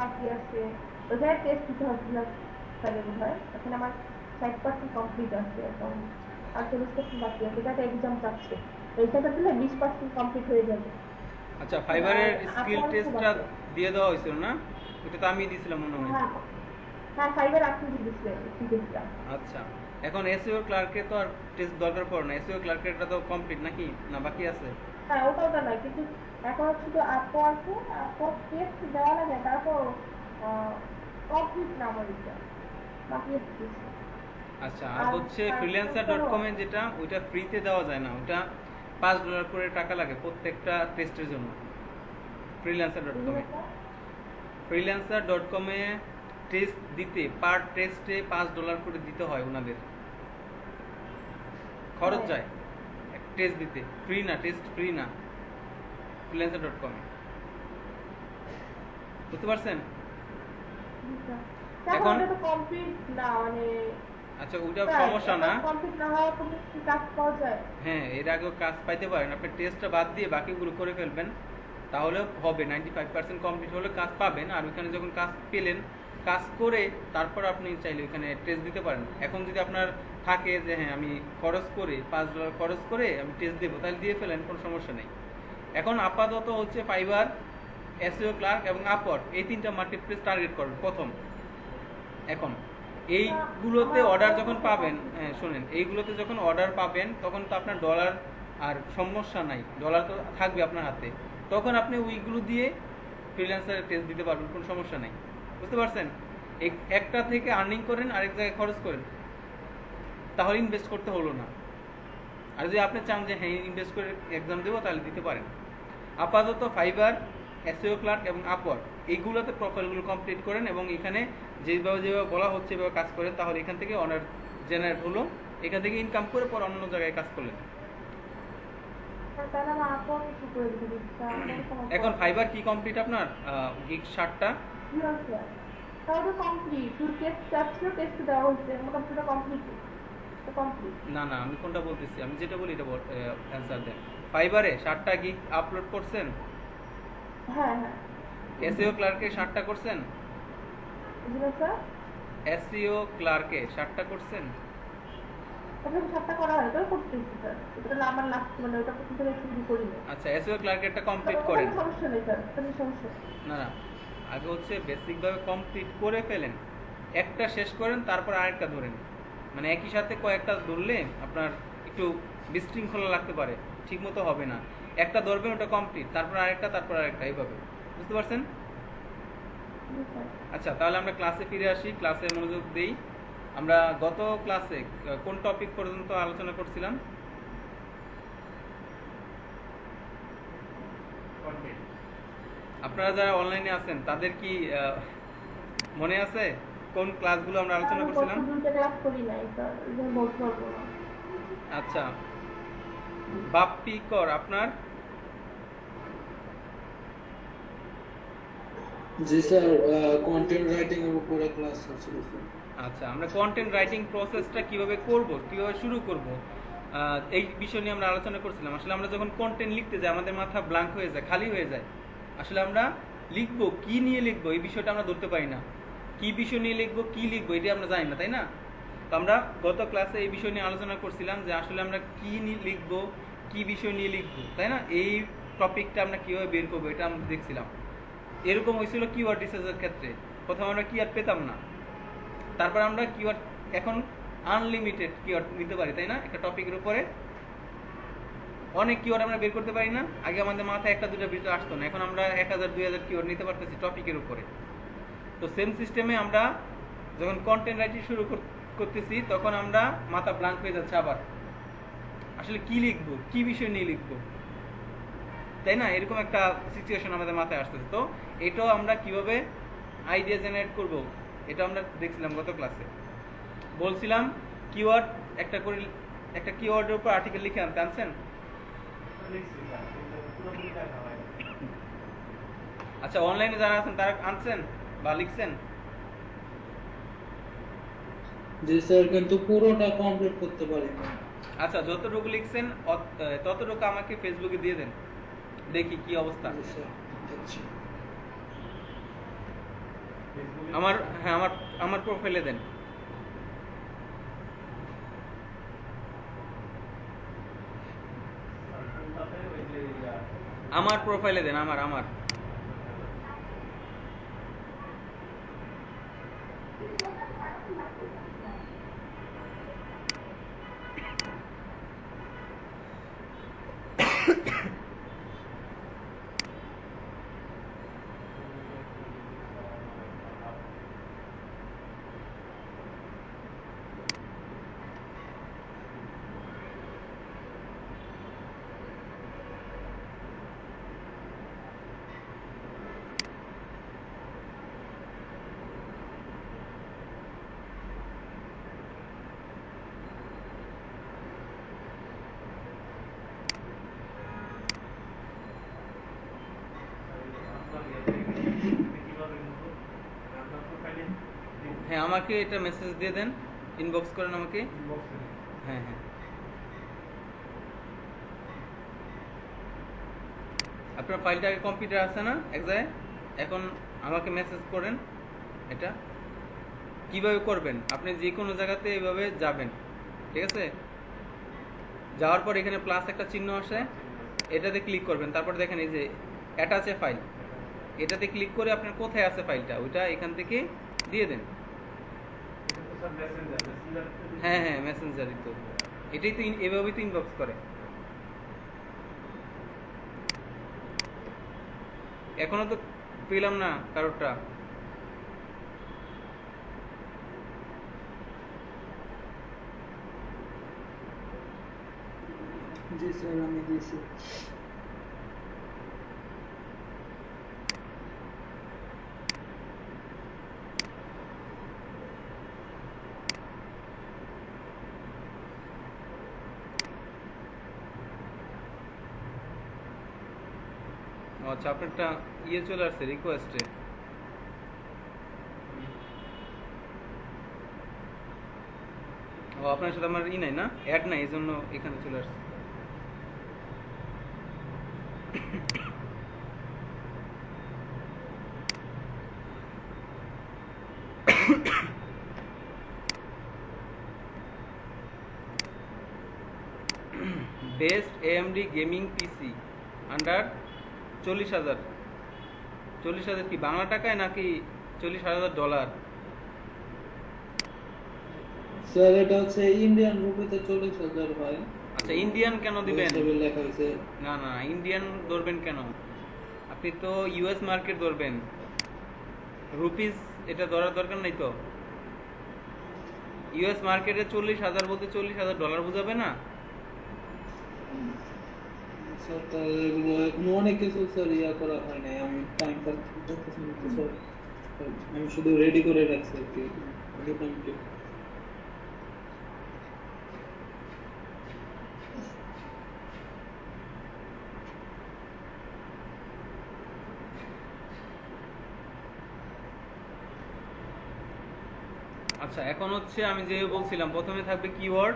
বাকি আছে, ওখানে টেস্ট দিতে হবে তাহলে বোধ হয়। এখন আমার 60% কমপ্লিট আছে, এখন আর 40% বাকি আছে, এটা এক্সাম চাচ্ছে, এইটাতে দিলে 20% কমপ্লিট হয়ে যাবে। আচ্ছা, আর ফাইবারের স্কিল আপনার খুব টেস্টটা আছে। দিয়ে দেওয়া হয়েছিল না? ওটা তো আমি দিয়েছিলাম মনে হয়। হ্যাঁ হ্যাঁ, ফাইবার আপনি দিচ্ছিলেন, ঠিক আছে। আচ্ছা, এখন এসইও ক্লার্কে তো আর টেস্ট দরকার পড়ে না, এসইও ক্লার্কেরটা তো কমপ্লিট নাকি, না বাকি আছে? হ্যাঁ, ওটা নয়, কিন্তু এখন শুধু আপওয়ার্কে আপওয়ার্ক টেস্ট দেওয়া লাগে, তারপর কমপ্লিট না আমার এটা, বাকি আছে। আচ্ছা, আর আর হচ্ছে তারপর ফ্রিল্যান্সার ডট করো কমে যেটা, ওইটা ফ্রিতে দেওয়া যায় না, ওটা $5 করে টাকা লাগে প্রত্যেকটা টেস্টের জন্য। ফ্রিল্যান্সার ডট কমে ফ্রিল্যান্সার.com-এ টেস্ট দিতে পার টেস্টে $5 করে দিতে হয় ওনাদের, খরচ হ্যাঁ। যায় টেস্ট দিতে, ফ্রি না, টেস্ট ফ্রি না ফ্রিল্যান্সার.com-এ, বুঝতে পারছেন? এখন এখন ওটা তো কমপ্লিট না, মানে আচ্ছা, ওইটা সমস্যা না। কমপ্লিট না হওয়ার কোনো কি কাজ পাওয়া যায়? হ্যাঁ, এর আগেও কাজ পাইতে পারেন, আপনি টেস্টটা বাদ দিয়ে বাকিগুলো করে ফেলবেন, তাহলে হবে। 95% কমপ্লিট হলে কাজ পাবেন। আর ওইখানে যখন কাজ পেলেন, কাজ করে তারপর আপনি চাইলে ওইখানে টেস্ট দিতে পারেন। এখন যদি আপনার থাকে যে হ্যাঁ আমি খরচ করে $5 খরচ করে আমি টেস্ট দেবো, তাহলে দিয়ে ফেলেন, কোনো সমস্যা নেই। এখন আপাতত হচ্ছে ফাইবার, এসইও ক্লার্ক এবং আপওয়ার্ক, এই তিনটা মার্কেট প্লেস টার্গেট করবেন প্রথম। এখন এইগুলোতে অর্ডার যখন পাবেন, হ্যাঁ শোনেন, এইগুলোতে যখন অর্ডার পাবেন তখন তো আপনার ডলার আর সমস্যা নাই, ডলার তো থাকবে আপনার হাতে, তখন আপনি ওইগুলো দিয়ে ফ্রিল্যান্সারের টেস্ট দিতে পারবেন, কোনো সমস্যা নাই। বুঝতে পারছেন? একটা থেকে আর্নিং করেন, আরেক জায়গায় খরচ করেন, তাহলে ইনভেস্ট করতে হলো না। আর যদি আপনি চান যে হ্যাঁ ইনভেস্ট করে এক্সাম দেবো, তাহলে দিতে পারেন। আপাতত ফাইবার, এসইও ক্লার্ক এবং আপওয়ার্ক, এইগুলোতে প্রোফাইলগুলো কমপ্লিট করেন এবং এখানে যেভাবে যেভাবে বলা হচ্ছে এভাবে কাজ করেন, তাহলে এখান থেকে অনার জেনারেট হলো, এখান থেকে ইনকাম করে পর অন্য জায়গায় কাজ করলেন। তাহলে আমার আপওয়ার্ক একটু করে দিতে এখন ফাইবার কি কমপ্লিট আপনার? গিগ 60টা। তাহলে কমপ্লিট, তুই টেস্ট চাচ্ছিল, টেস্ট দেওয়া হচ্ছে, মোটামুটি কমপ্লিট কমপ্লিট। না না, আমি কোনটা বলতেছি, আমি যেটা বলি এটা অ্যান্সার দেন। ফাইবারে 60টা গিগ আপলোড করছেন, হ্যাঁ হ্যাঁ। এসইও ক্লার্কে 60টা করছেন, বুঝলো স্যার? এসইও ক্লার্কে 60টা করছেন। ওটা 7টা করা হয়, ওটাও করতেছি স্যার, ওটা না আমার লাস্ট, মানে ওটা প্রথম থেকে শুরু করিনি। আচ্ছা, এসইও ক্লার্কেরটা কমপ্লিট ওটা করেন। কোনো সমস্যা নেই স্যার, ওটা নিয়ে সমস্যা নেই। না না, আগে হচ্ছে বেসিকভাবে কমপ্লিট করে ফেলেন, একটা শেষ করেন, তারপর আরেকটা ধরেন। মানে একই সাথে কয়েকটা ধরলে আপনার একটু বিশৃঙ্খলা লাগতে পারে, ঠিক মতো হবে না। একটা ধরবেন, ওটা কমপ্লিট, তারপর আরেকটা, তারপর আরেকটা, এইভাবে। বুঝতে পারছেন? আচ্ছা, তাহলে আমরা ক্লাসে ফিরে আসি, ক্লাসে মনোযোগ দেই। আমরা গত ক্লাসে কোন টপিক পর্যন্ত আলোচনা করছিলাম? আপনারা যারা অনলাইনে আছেন তাদের কি মনে আছে কোন ক্লাসগুলো আমরা আলোচনা করছিলাম? আমি দুটো ক্লাস করি নাই স্যার, এই জন্য বলতে পারবো না। আচ্ছা, বাপ্পি কর আপনার? জি স্যার, কন্টেন্ট রাইটিং এর উপরে ক্লাস হচ্ছিল স্যার। আচ্ছা, আমরা কন্টেন্ট রাইটিং প্রসেসটা কিভাবে করব, কিভাবে শুরু করব, এই বিষয় নিয়ে আমরা আলোচনা করছিলাম। আসলে আমরা যখন কন্টেন্ট লিখতে যাই, আমাদের মাথা ব্ল্যাঙ্ক হয়ে যায়, খালি হয়ে যায়। আসলে আমরা লিখবো, কি নিয়ে লিখবো, এই বিষয়টা আমরা ধরতে পারি না। কি বিষয় নিয়ে লিখবো, কি লিখবো, এটা আমরা জানি না, তাই না? তো আমরা গত ক্লাসে এই বিষয় নিয়ে আলোচনা করছিলাম যে আসলে আমরা কি নিয়ে লিখবো, কি বিষয় নিয়ে লিখবো, তাই না? এই টপিকটা আমরা কিভাবে বের করবো, এটা আমরা দেখছিলাম। এরকম হয়েছিল কিওয়ার্ড রিসার্চের ক্ষেত্রে, প্রথমে আমরা কিওয়ার্ড পেতাম না, তারপর আমরা কিওয়ার্ড এখন আনলিমিটেড কিওয়ার্ড নিতে পারি, তাই না? একটা টপিকের উপরে অনেক কিওয়ার্ড আমরা বের করতে পারি না। আগে আমাদের মাথায় একটা দুটো বিষয় আসতো না, এখন আমরা 1000-2000 কিওয়ার্ড নিতে পারতেছি টপিকের উপরে। তো সেম সিস্টেমে আমরা যখন কন্টেন্ট রাইটিং শুরু করতেছি, তখন আমরা মাথা ব্ল্যাঙ্ক হয়ে যাচ্ছে আবার, আসলে কি লিখবো, কি বিষয় নিয়ে লিখবো, তাই না? এরকম একটা সিচুয়েশন আমাদের মাথায় আসতেছে। তো এটাও আমরা কিভাবে আইডিয়া জেনারেট করব, এটা আমরা দেখছিলাম গত ক্লাসে। বলছিলাম কিওয়ার্ড একটা করে, একটা কিওয়ার্ডের উপর আর্টিকেল লিখে আনতে, আনছেন? আচ্ছা, অনলাইনে যারা আছেন তারা আনছেন বা লিখছেন? জি স্যার, কিন্তু পুরোটা কমপ্লিট করতে পারি না। আচ্ছা, যতটুকু লিখছেন ততটুকু আমাকে ফেসবুকে দিয়ে দেন, দেখি কি অবস্থা। জি স্যার, আচ্ছা। আমার হ্যাঁ আমার আমার প্রোফাইলে দেন। আমার প্রোফাইলে দেন, আমার হ্যাঁ আমাকে এটা মেসেজ দিয়ে দেন, ইনবক্স করেন আমাকে। হ্যাঁ হ্যাঁ আপনার ফাইলটা আগে কম্পিউটার আছে না এক জায়গায়, এখন আমাকে মেসেজ করেন। এটা কিভাবে করবেন, আপনি যে কোনো জায়গাতে এইভাবে যাবেন, ঠিক আছে? যাওয়ার পর এখানে প্লাস একটা চিহ্ন আসে, এটাতে ক্লিক করবেন, তারপর দেখেন এই যে অ্যাটাচ এ ফাইল, এটাতে ক্লিক করে আপনার কোথায় আছে ফাইলটা ওইটা এখান থেকে দিয়ে দেন। হ্যাঁ হ্যাঁ মেসেঞ্জারই তো, এটাই তো এভাবেই তো ইনবক্স করে। এখনো তো পেলাম না কারোরটা। জি স্যার আমি দিয়েছি। আচ্ছা আপনারটা ইয়ে চলে আসছে রিকোয়েস্টে। ও আপনার সাথে আমার ই নাই না, অ্যাড নাই, এই জন্য এখানে চলে আসছে। বেস্ট এএমডি গেমিং পিসি আন্ডার 40,000। 40,000 কি বাংলা টাকায় নাকি $40,000? স্যার এটা হচ্ছে ইন্ডিয়ান রুপিতে 40,000 হয়। আচ্ছা ইন্ডিয়ান কেন দিবেন? হিসেবে লেখা হয়েছে। না না ইন্ডিয়ান ধরবেন কেন, আপনি তো ইউএস মার্কেট ধরবেন, রুপিস এটা ধরার দরকার নাই তো। ইউএস মার্কেটে 40,000 বলতে $40,000 বোঝাবে না? স্যার তাহলে এগুলো এখনো অনেক কিছু স্যার ইয়া করা হয় নাই, আমি টাইম পাচ্ছি না তো স্যার। আমি শুধু রেডি করে রাখছি আর কি মোটামুটি। আচ্ছা এখন হচ্ছে আমি যে বলছিলাম প্রথমে থাকবে keyword,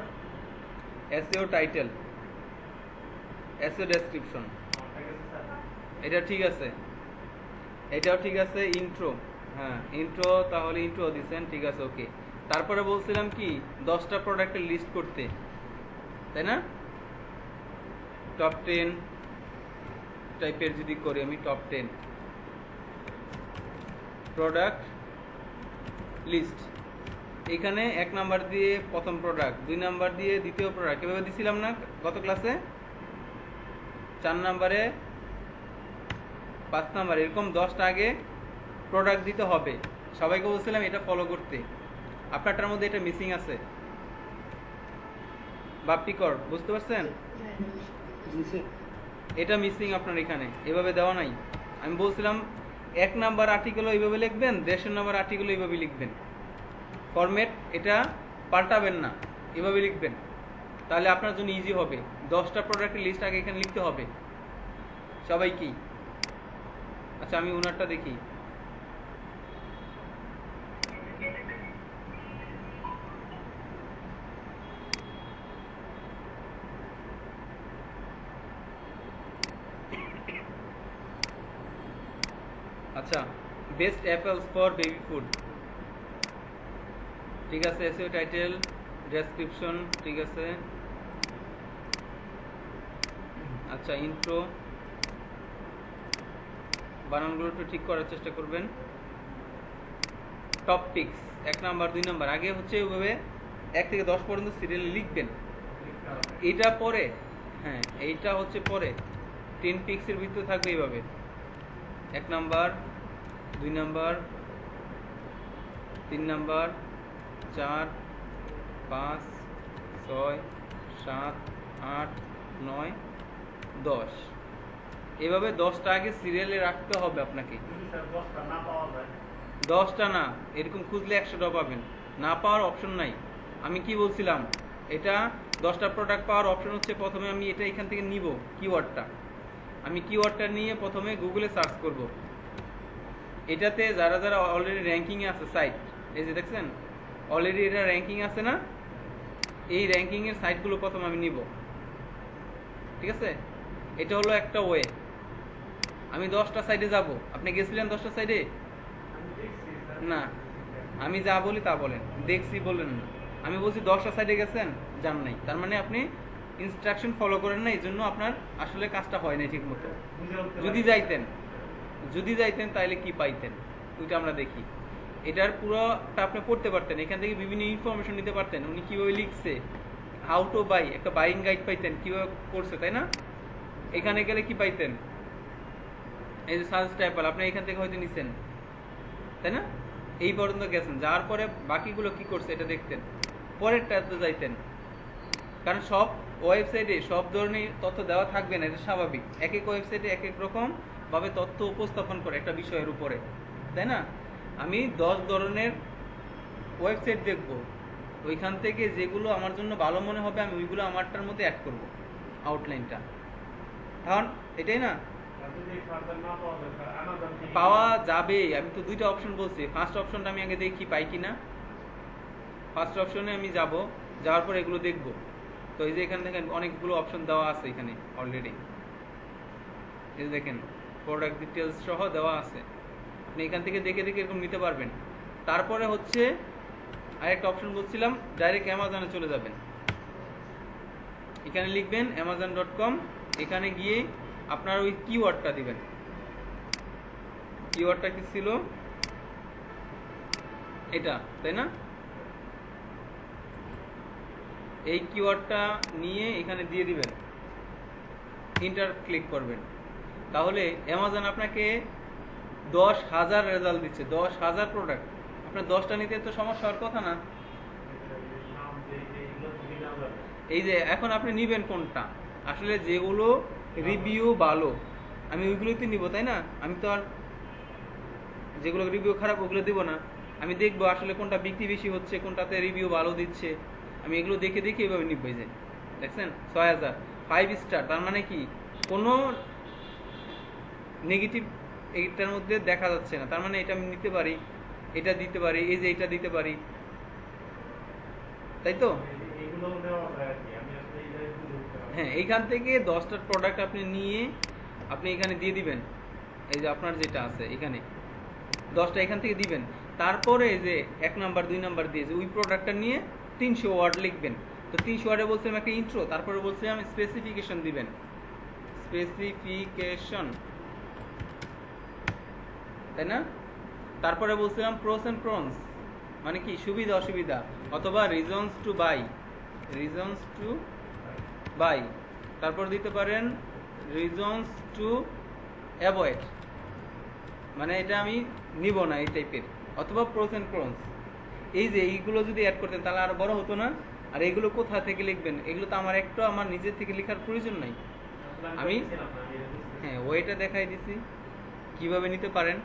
SEO title, SEO description, এটা ঠিক আছে, এটাও ঠিক আছে। ইন্ট্রো, হ্যাঁ ইন্ট্রো, তাহলে ইন্ট্রো দিচ্ছেন, ঠিক আছে ওকে। তারপরে বলছিলাম কি 10টা প্রোডাক্টের লিস্ট করতে, তাই না? টপ 10 টাইপের যদি করি আমি, টপ 10 প্রোডাক্ট লিস্ট, এখানে 1 নাম্বার দিয়ে প্রথম প্রোডাক্ট, 2 নাম্বার দিয়ে দ্বিতীয় প্রোডাক্ট, এভাবে দিছিলাম না গত ক্লাসে? 4 নাম্বারে, 5 নাম্বার, এরকম 10টা আগে প্রোডাক্ট দিতে হবে। সবাইকে বলছিলাম এটা ফলো করতে, আপনারটার মধ্যে এটা মিসিং আছে। বাপ্পিকর বুঝতে পারছেন? জি স্যার। এটা মিসিং আপনার এখানে, এভাবে দেওয়া নাই। আমি বলছিলাম 1 নাম্বার আর্টিকেলও এইভাবে লিখবেন, 1.5 নাম্বার আর্টিকেলও এইভাবে লিখবেন, ফরম্যাট এটা পাল্টাবেন না, এভাবে লিখবেন, তাহলে আপনার জন্য ইজি হবে। 10টা প্রোডাক্টের লিস্ট আগে এখানে লিখতে হবে সবাইকেই। আচ্ছা আমি ওনারটা দেখি। আচ্ছা best apples for baby food, ঠিক আছে। এসইও টাইটেল, ডেসক্রিপশন, ঠিক আছে। আচ্ছা, ইন্ট্রো, বানানগুলো একটু ঠিক করার চেষ্টা করবেন। টপিকস 1 নাম্বার 2 নাম্বার আগে হচ্ছে ওইভাবে 1 থেকে 10 পর্যন্ত সিরিয়ালে লিখবেন। এটা পরে, হ্যাঁ এইটা হচ্ছে পরে 10 পিক্সের ভিতরে থাকবে এইভাবে 1 নাম্বার 2 নাম্বার 3 নাম্বার 4 5 6 7 8 9 10, এভাবে 10টা আগে সিরিয়ালে রাখতে হবে আপনাকে। 10টা না, এরকম খুঁজলে 100টা পাবেন, না পাওয়ার অপশন নাই। আমি কি বলছিলাম, এটা 10টা প্রোডাক্ট পাওয়ার অপশন হচ্ছে প্রথমে আমি এটা এখান থেকে নিব কিওয়ার্ডটা, আমি কিওয়ার্ডটা নিয়ে প্রথমে গুগলে সার্চ করব। এটাতে যারা যারা অলরেডি র্যাঙ্কিংয়ে আছে সাইট, এই যে দেখছেন অলরেডি এটা র্যাঙ্কিং আছে না, এই র্যাঙ্কিংয়ের সাইটগুলো প্রথমে আমি নিব, ঠিক আছে। এটা হলো একটা ওয়ে। আমি 10টা সাইডে যাব, আপনি গেছিলেন 10টা সাইডে? না, আমি যা বলি তা বলেন, দেখছি বলেন না। আমি বলছি 10টা সাইডে গেছেন, যান নাই, তার মানে আপনি ইনস্ট্রাকশন ফলো করেন না, এই জন্য আপনার আসলে কাজটা হয় নাই ঠিক মতো। যদি যাইতেন তাহলে কি পাইতেন ওইটা আমরা দেখি। এটার পুরোটা আপনি পড়তে পারতেন, এখান থেকে বিভিন্ন ইনফরমেশন নিতে পারতেন, উনি কিভাবে লিখছে, হাউ টু বাই, একটা বাইং গাইড পাইতেন কিভাবে করছে, তাই না। এখানে গেলে কি পাইতেন, এই যে সার্চ টাইপল আপনি এখান থেকে হয়তো নিছেন, তাই না, এই পর্যন্ত গেছেন, যাওয়ার পরে বাকিগুলো কি করছে এটা দেখতেন, পরের ট্যাবে যাইতেন। কারণ সব ওয়েবসাইটে সব ধরনের তথ্য দেওয়া থাকবে না, এটা স্বাভাবিক। এক এক ওয়েবসাইটে এক এক রকম ভাবে তথ্য উপস্থাপন করে একটা বিষয়ের উপরে, তাই না। আমি 10 ধরনের ওয়েবসাইট দেখব, ওইখান থেকে যেগুলো আমার জন্য ভালো মনে হবে আমি ওইগুলো আমারটার মধ্যে অ্যাড করব, আউটলাইনটা। কারণ এটাই না, পাওয়া যাবে। আমি তো 2টা অপশন বলছি, ফার্স্ট অপশনটা আমি আগে দেখি পাই কিনা। ফার্স্ট অপশনে আমি যাব, যাওয়ার পর এগুলো দেখব। তো এই যে এখানে দেখেন অনেকগুলো অপশন দেওয়া আছে এখানে অলরেডি, এই যে দেখেন প্রোডাক্ট ডিটেলস সহ দেওয়া আছে, আপনি এখান থেকে দেখে দেখে এরকম নিতে পারবেন। তারপরে হচ্ছে আরেকটা অপশন বলছিলাম, ডাইরেক্ট অ্যামাজনে চলে যাবেন, এখানে লিখবেন amazon.com, এখানে গিয়ে আপনার ওই কিওয়ার্ডটা দিবেন। কিওয়ার্ডটা কি ছিল, এটা, তাই না। এই কিওয়ার্ডটা নিয়ে এখানে দিয়ে দিবেন, ইন্টার ক্লিক করবেন, তাহলে অ্যামাজন আপনাকে 10,000 রেজাল্ট দিচ্ছে, 10,000 প্রোডাক্ট। আপনার 10টা নিতে তো সমস্যা হওয়ার কথা না। এই যে এখন আপনি নিবেন কোনটা, আসলে যেগুলো রিভিউ ভালো আমি ওইগুলোতে নিব, তাই না। আমি তো আর যেগুলো রিভিউ খারাপ ওগুলো দিব না, আমি দেখবো আসলে কোনটা বিক্রি বেশি হচ্ছে, কোনটাতে রিভিউ ভালো দিচ্ছে, আমি এগুলো দেখে দেখে এভাবে নিব। এই যে দেখছেন 6,000 5 স্টার, তার মানে কি কোনো নেগেটিভ এইটার মধ্যে দেখা যাচ্ছে না, তার মানে এটা আমি নিতে পারি, এটা দিতে পারি, এই যে এটা দিতে পারি, তাই তো। হ্যাঁ, এইখান থেকে 10টা প্রোডাক্ট আপনি নিয়ে আপনি এখানে দিয়ে দিবেন, এই যে আপনার যেটা আছে এখানে 10টা এখান থেকে দিবেন। তারপরে এই যে 1 নাম্বার 2 নাম্বার দিয়ে যে ওই প্রোডাক্টটা নিয়ে 300 ওয়ার্ড লিখবেন। তো 300 ওয়ার্ডে বলছিলাম একটা ইন্ট্রো, তারপরে বলছিলাম স্পেসিফিকেশন দিবেন, স্পেসিফিকেশন, তাই না। তারপরে বলছিলাম প্রোস এন্ড প্রনস, মানে কি সুবিধা অসুবিধা, অথবা রিজনস টু বাই, তারপর দিতে পারেন রিজনস টু অ্যাভয়েড, মানে এটা আমি নিব না এই টাইপের, অথবা প্রোস এন্ড প্রনস। এই যে এইগুলো যদি অ্যাড করতেন তাহলে আরো বড় হতো না। আর এইগুলো কোথা থেকে লিখবেন, এগুলো তো আমার একটু আমার নিজের থেকে লেখার প্রয়োজন নাই। আমি হ্যাঁ ওইটা দেখাই দিছি কিভাবে নিতে পারেন,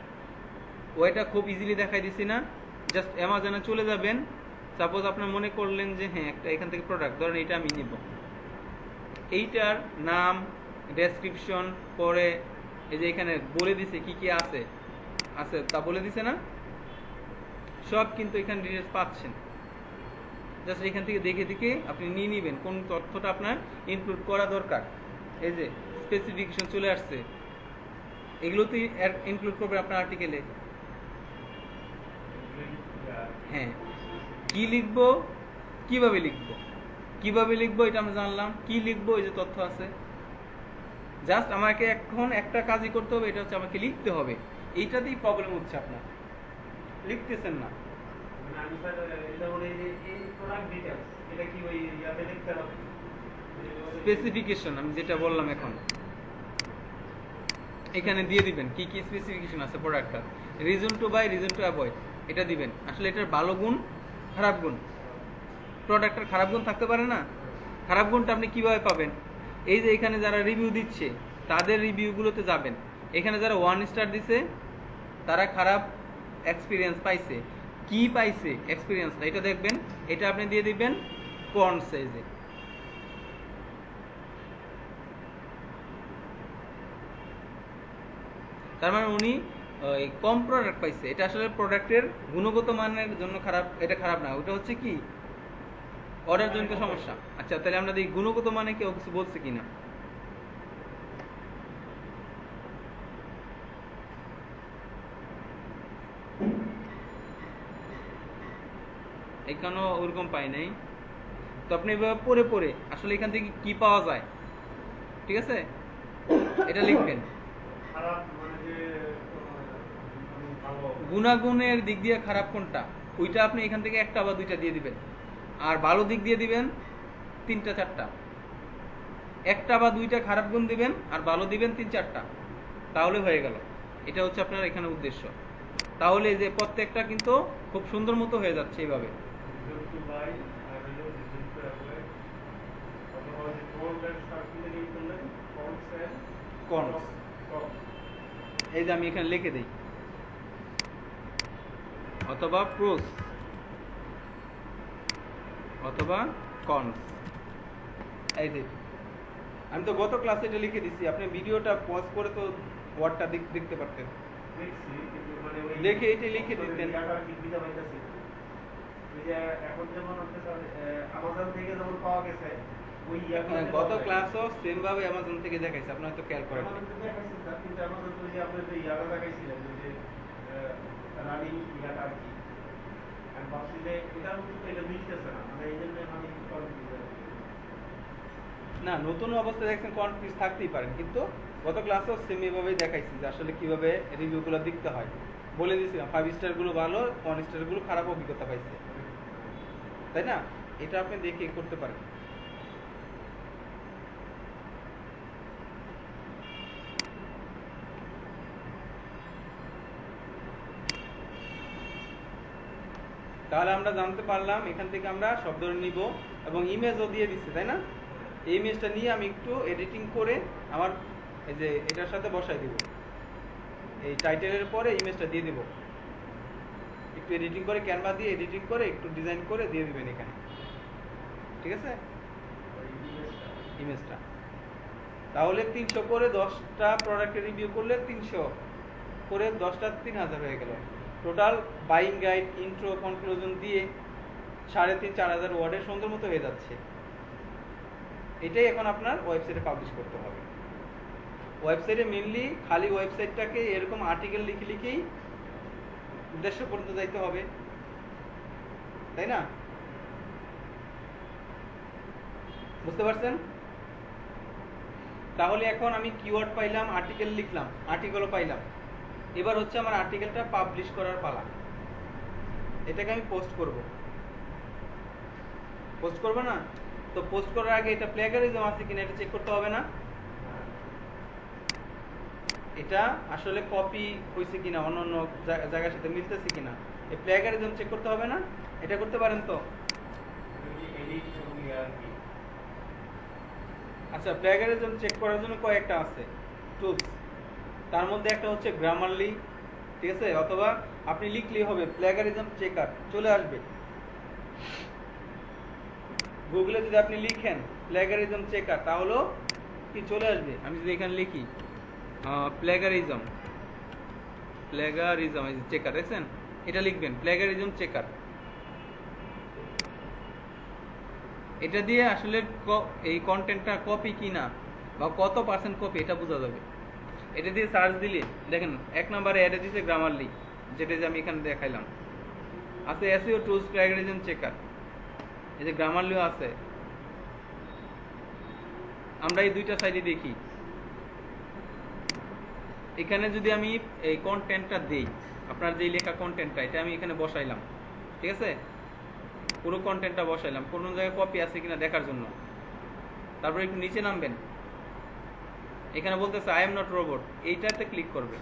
ওইটা খুব ইজিলি দেখাই দিছি না। জাস্ট অ্যামাজনে চলে যাবেন, সাপোজ আপনি মনে করলেন যে হ্যাঁ একটা এখান থেকে প্রোডাক্ট, ধরেন এটা আমি নিব, এইটার নাম, ডেসক্রিপশন, পরে এই যে এখানে বলে দিছে কি কি আছে তা বলে দিছে না, সব কিন্তু এখানে ডিটেলস পাচ্ছেন। জাস্ট এখান থেকে দেখে দেখে আপনি নিয়ে নেবেন কোন তথ্যটা আপনার ইনক্লুড করা দরকার। এই যে স্পেসিফিকেশন চলে আসছে, এগুলো তো ইনক্লুড করবেন আপনার আর্টিকেলে, হ্যাঁ, কি লিখবো, কিভাবে লিখবো, কিভাবে লিখবো এটা আমরা জানলাম, কি লিখবো এই যে তথ্য আছে। জাস্ট আমাকে এখন একটা কাজই করতে হবে, এটা হচ্ছে আমাকে লিখতে হবে। এইটাতেই প্রবলেম হচ্ছে, আপনার লিখতেছেন না। স্পেসিফিকেশন আমি যেটা বললাম এখন এখানে দিয়ে দিবেন কি কি স্পেসিফিকেশন আছে প্রোডাক্টটার। Reason to buy, reason to avoid এটা দিবেন। আসলে এটার ভালো গুণ, খারাপ গুণ, প্রোডাক্টের খারাপ গুণ থাকতে পারে না? খারাপ গুণটা আপনি কিভাবে পাবেন? এই যে এখানে যারা রিভিউ দিচ্ছে তাদের রিভিউগুলোতে যাবেন। এখানে যারা 1 স্টার দিছে তারা খারাপ এক্সপিরিয়েন্স পাইছে। কি পাইছে এক্সপিরিয়েন্সটা এটা দেখবেন। এটা আপনি দিয়ে দিবেন কর্ন সাইজে। তার মানে উনি কম প্রোডাক্ট পাইছে। এটা আসলে প্রোডাক্টের গুণগত মানের জন্য খারাপ, এটা খারাপ না, ওটা হচ্ছে কি অর্ডার জনিত সমস্যা। আচ্ছা, তাহলে আমরা দেখি গুণগত মানে কেউ কিছু বলছে কিনা। এখানেও ওরকম পাই নাই। তো আপনি এভাবে পড়ে পড়ে আসলে এখান থেকে কি পাওয়া যায়, ঠিক আছে, এটা লিখবেন। গুণাগুণের দিক দিয়ে খারাপ কোনটা ওইটা আপনি এখান থেকে একটা বা দুইটা দিয়ে দিবেন। আর ভালো দিক দিয়ে দিবেন 3টা 4টা। একটা বা দুইটা খারাপ গুণ দিবেন আর ভালো দিবেন 3-4টা, তাহলে হয়ে গেল। এটা হচ্ছে আপনার এখানে উদ্দেশ্য। তাহলে যে প্রত্যেকটা কিন্তু খুব সুন্দর মতো হয়ে যাচ্ছে এইভাবে। এই যে আমি এখানে লিখে দিই, অথবা প্রোস অথবা কনস। এই যে আমি তো গত ক্লাসে এটা লিখে দিছি, আপনি ভিডিওটা পজ করে তো ওয়ার্ডটা দেখতে পারতেন, দেখে এটা লিখে দিতেন। গত ক্লাসও সেম ভাবে অ্যামাজন থেকে দেখাইছে, আপনি হয়তো খেয়াল করেন। না, নতুন অবস্থা দেখছেন কনফিউজ থাকতেই পারেন, কিন্তু গত ক্লাসেও সেম এভাবেই দেখাইছি যে আসলে কিভাবে রিভিউগুলো দেখতে হয়। বলে দিয়েছিলাম 5 স্টার গুলো ভালো, 1 স্টার গুলো খারাপ অভিজ্ঞতা পাইছে, তাই না? এটা আপনি দেখে করতে পারেন। তাহলে আমরা জানতে পারলাম এখান থেকে আমরা শব্দ নিব এবং ইমেজও দিয়ে দিচ্ছে, তাই না? এই ইমেজটা নিয়ে আমি একটু এডিটিং করে আমার এই যে এটার সাথে বসাই দিব, এই টাইটেলের পরে ইমেজটা দিয়ে দিব। একটু এডিটিং করে, ক্যানভা দিয়ে এডিটিং করে একটু ডিজাইন করে দিয়ে দিবেন এখানে, ঠিক আছে? ইমেজটা তাহলে 300 করে 10টা প্রোডাক্টের রিভিউ করলে 300 করে 10টা 3000 হয়ে গেল। Total buying guide, intro, conclusion দিয়ে 3500-4000 ওয়ার্ডের সুন্দর মতো হয়ে যাচ্ছে। এটাই এখন আপনার ওয়েবসাইটে পাবলিশ করতে হবে। ওয়েবসাইটে মেনলি খালি ওয়েবসাইটটাকে এরকম আর্টিকেল লিখে লিখেই উদ্দেশ্য পর্যন্ত যাইতে হবে, তাই না? বুঝতে পারছেন? তাহলে এখন আমি কিওয়ার্ড পাইলাম, আর্টিকেল লিখলাম, আর্টিকেলও পাইলাম। এবার হচ্ছে আমার আর্টিকেলটা পাবলিশ করার পালা। এটাকে আমি পোস্ট করব, পোস্ট করব না? তো পোস্ট করার আগে এটা প্লেগারিজম আছে কিনা এটা চেক করতে হবে না? এটা আসলে কপি হয়েছে কিনা, অন্য অন্য জায়গার সাথে মিলতেছে কিনা, এই প্লেগারিজম চেক করতে হবে না? এটা করতে পারেন তো? আচ্ছা, প্লেগারিজম চেক করার জন্য কয়েকটা আছে টুলস। তার মধ্যে একটা হচ্ছে গ্রামারলি, ঠিক আছে? অথবা আপনি লিখলেই হবে প্লেগারিজম চেকার, চলে আসবে। গুগলে যদি আপনি লিখেন প্লেগারিজম চেকার তাহলে কি চলে আসবে। আমি যদি এখানে লিখি প্লেগারিজম চেকার, দেখছেন? এটা লিখবেন প্লেগারিজম চেকার। এটা দিয়ে আসলে এই কন্টেন্টটা কপি কিনা বা কত % কপি এটা বোঝা যাবে। এটা দিয়ে সার্চ দিলে দেখেন 1 নম্বরে অ্যাড দিয়েছে গ্রামারলি, যেটা যে আমি এখানে দেখাইলাম। আছে এসইও টুলস প্লাগিয়ারিজম চেকার, এই যে গ্রামারলিও আছে। আমরা এই দুইটা সাইডে দেখি। এখানে যদি আমি এই কন্টেন্টটা দেই, আপনার যেই লেখা কন্টেন্টটা এটা আমি এখানে বসাইলাম, ঠিক আছে, পুরো কন্টেন্টটা বসাইলাম, কোন জায়গায় কপি আছে কিনা দেখার জন্য। তারপর একটু নিচে নামবেন, এখানে বলতেছে আই এম নট রোবট, এইটাতে ক্লিক করবে।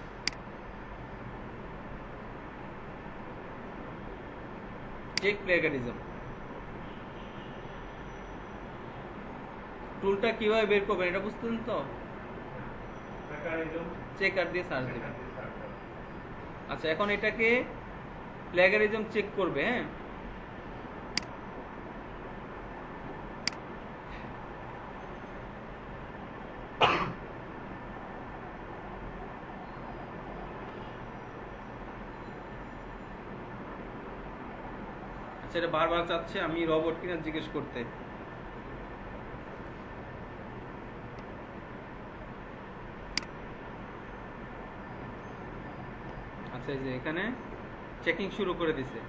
চেক প্লাগিয়ারিজম টুলটা কিভাবে বের করবেন এটা বুঝতেন তো? চেকার দিয়ে সার্চ দিবেন। আচ্ছা, এখন এটাকে প্লাগিয়ারিজম চেক করবে। হ্যাঁ, আচ্ছা, এটা বারবার চাচ্ছে আমি রোবট কিনা জিজ্ঞেস করতে। আচ্ছা, এই যে এখানে চেকিং শুরু করে দিছে।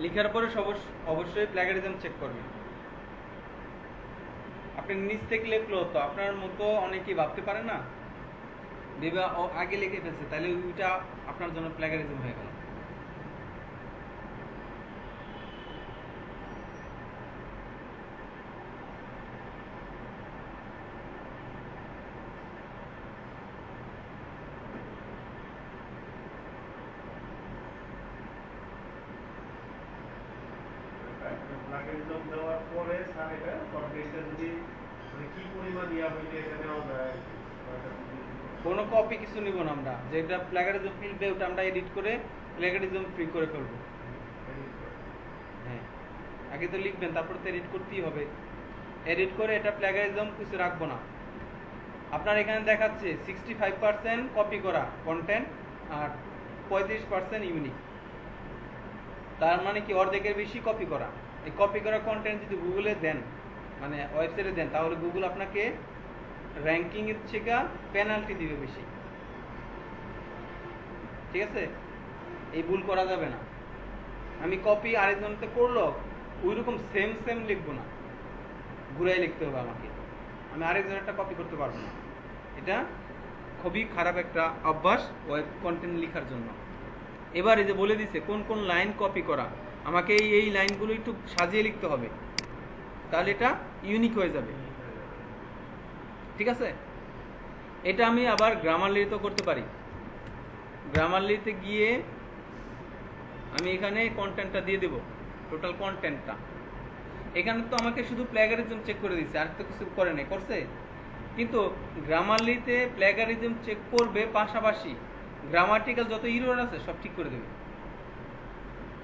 লেখার পরে অবশ্যই প্লাগিয়ারিজম চেক করবেন। আপনি নিচ থেকে লিখলো তো আপনার মতো অনেকেই ভাবতে পারে না, ভেবে আগে লিখে ফেলছে, তাহলে ওইটা আপনার জন্য প্লাগিয়ারিজম হয়ে গেল। প্লাগিয়ারিজম দেওয়ার পরে স্যার এটা কপিটা যদি মানে কি পরিমাণ ইয়া হইলে এটা নেওয়া যায়? কোনো কপি কিছু নিব না আমরা, যেটা প্লাগিয়ারিজম ফিল্ডে ওটা আমরা এডিট করে প্লাগিয়ারিজম ফ্রি করে ফেলবো। হ্যাঁ, আগে তো লিখবেন, তারপর তো এডিট করতেই হবে। এডিট করে এটা প্লাগিয়ারিজম কিছু রাখবো না। আপনার এখানে দেখাচ্ছে 65% কপি করা কন্টেন্ট আর 35% ইউনিক। তার মানে কি অর্ধেকের বেশি কপি করা। এই কপি করা কন্টেন্ট যদি গুগলে দেন, মানে ওয়েবসাইটে দেন, তাহলে গুগল আপনাকে র্যাঙ্কিং এর থেকে পেনাল্টি দিবে বেশি। ঠিক আছে, এই ভুল করা যাবে না। আমি কপি আরেকজনতে করলো ওইরকম সেম লিখবো না, ঘুরাই লিখতে হবে আমাকে। আমি আরেকজনেরটা কপি করতে পারবো না। এটা খুবই খারাপ একটা অভ্যাস ওয়েব কন্টেন্ট লেখার জন্য। এবার এই যে বলে দিছে কোন কোন লাইন কপি করা, আমাকে এই লাইনগুলো একটু সাজিয়ে লিখতে হবে, তাহলে এটা ইউনিক হয়ে যাবে। ঠিক আছে, এটা আমি আবার গ্রামারলিতে করতে পারি। গ্রামারলিতে গিয়ে আমি এখানে কন্টেন্টটা দিয়ে দেব, টোটাল কন্টেন্টটা। এখানে তো আমাকে শুধু প্লাগিয়ারিজম চেক করে দিচ্ছে, আর তো কিছু করে নাই, করছে। কিন্তু গ্রামারলিতে প্লাগিয়ারিজম চেক করবে, পাশাপাশি গ্রামাটিক্যাল যত ইরর আছে সব ঠিক করে দেবে।